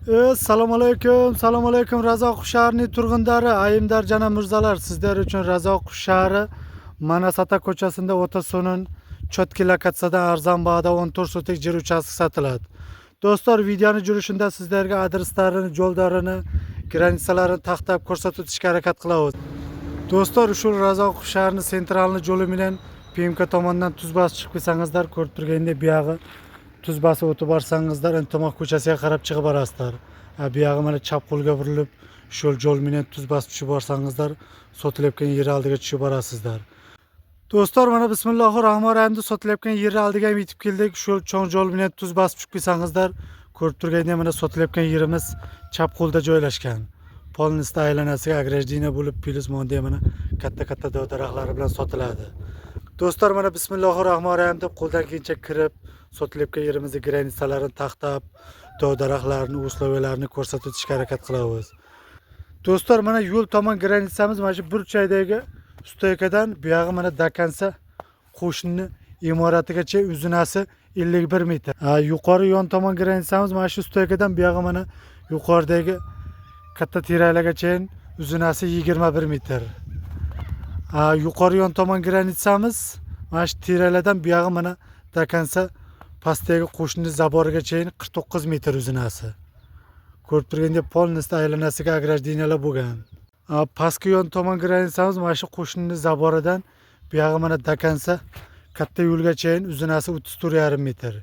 Assalomu alaykum, assalomu alaykum Razoq shahrining turg'unlari, ayimdar janob mirzolar, sizlar uchun Razoq shahri Manasata ko'chasida Otaso'nin Chotki lokatsiyadan arzon bahoda 14 sotik yer uchastkasi sotiladi. Do'stlar, videoni jurishida sizlarga adreslarini, yo'llarini, granitsalarini taxtab ko'rsatib o'tishga harakat qilamiz. Do'stlar, shu Razoq shahrining sentralni yo'li bilan PMK tomonidan tuz bosib chiqib kelsangizlar, ko'rib turgandek buyog'i tuz bosib o'tib borsangizlar, Intomoq ko'chasiga qarab chiqib borasizlar. Buyog'i mana chap qo'lga burilib, shu yo'l bilan tuz bosib tushib borsangizlar, sotilayotgan yer oldiga tushib borasizlar. Do'stlar, mana bismillahir rohmanir rohim sotilayotgan yer oldiga yetib keldik. Shu cho'ng yo'l bilan tuz bosib tushib kelsangizlar, ko'rib turgandek mana sotilayotgan yerimiz chap qo'lda joylashgan. Polnistda aylanasiga agrajdiya bo'lib, plus mondiya mana katta daraxtlar bilan sotiladi. Do'stlar, mana bismillahir rohmanir rohim deb qo'ldan kelgancha kirib, sotilayotgan yerimizni granitsalarini taxtab, daraxtlarni, uslovlarini ko'rsatib o'tishga harakat qilamiz. Do'stlar, mana yo'l tomon granitsamiz mana shu burchaydagi stoykadan buyog'i mana dakansa qo'shni imoratigacha uzunasi 51 metr. Yuqori yon tomon granitsamiz mana shu stoykadan buyog'i mana yuqoridagi katta teralargacha uzunasi 21 metr. Yuqori yon tomon granitsamiz mana shu teralardan buyog'i mana dakansa pastdagi qo'shni zaborigacha 49 metr uzunasi. Ko'rib turgandek polnistda aylanasiga agrajdiyalar bo'lgan. Pastki yon tomon granitsamiz mana shu qo'shni zaboridan buyog'i mana dakansa katta yo'lgacha uzunasi 34,5 metr.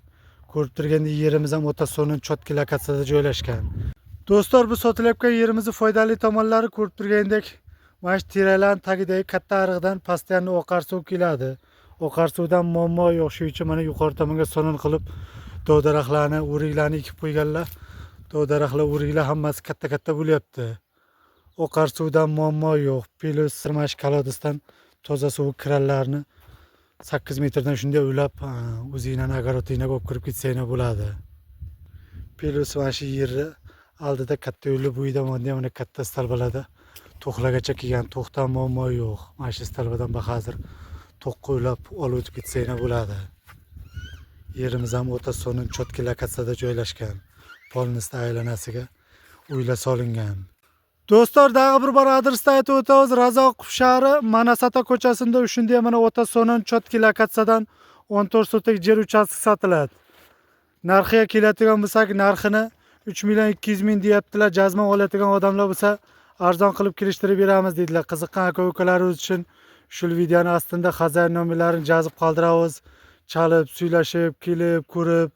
Ko'rib turgandek yerimiz ham Otaso'nin Chotki lokatsiyasida joylashgan. Do'stlar, bu sotilayotgan yerimizning foydali tomonlari ko'rib turgandek mana shu teralarning tagidagi katta ariqdan pastdan oqar suv keladi. Oqar suvdan muammo yo'q, shu uchun mana yuqori tomonga so'nin qilib daraxtlarni, o'riklarni ekib qo'yganlar. Daraxtlar, o'riklar hammasi katta bo'lyapti. Oqar suvdan muammo yo'q. Plus mana shu kolodisdan toza suv kirallarni 8 metrdan shunday ulab, o'zingizning огородingizga olib kirib ketsanglar bo'ladi. Plus mana shu yerni oldida katta yo'lli bo'yida mana katta stalbalarda to'xlagacha kelgan, to'xtam muammo yo'q. Mana shu stalbadan hozir to'qqa ulab olib o'tib ketsanglar bo'ladi. Yerimiz ham Otaso'nin Chotki lokatsiyasida joylashgan. Polnistda aylanasiga uylar solingan. Do'stlar, daha bir bor adresda aytib o'tamiz. Razoq shahri Manasata ko'chasida shunday mana Otaso'nin Chotki lokatsiyadan 14 sotik yer uchastkasi sotiladi. Narxiga keladigan bo'lsak, narxini 3,200,000 deyaptilar. Jazman oladigan odamlar bo'lsa, arzon qilib kelishtirib beramiz deydilar. Qiziqqan aka-ukalarimiz uchun shu videoni ostida xazar nomerlarini yozib qoldiramiz. Chalib, suylashib, kelib, ko'rib,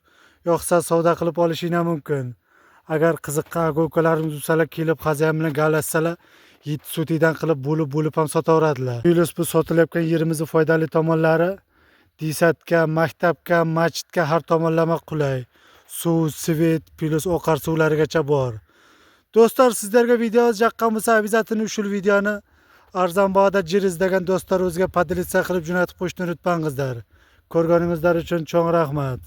yo'qsa savdo qilib olishingiz mumkin. Agar qiziqqan aka-ukalarimiz bo'lsalar, kelib xazar bilan galashsalar, 7 sotikdan qilib bo'lib ham sotaveradilar. Plus bu sotilayotgan yerimizning foydali tomonlari desatga, maktabga, masjidga har tomonlama qulay. Suv, svet, plus oqar suvlarigacha bor. Do'stlar, sizlarga video yoqqan bo'lsa, обязательно shu videoni arzon bahoda yer izlagan do'stlar o'ziga podelitsiya qilib jo'natib qo'yishni unutmangizlar. Ko'rganingizlar uchun cho'ng rahmat.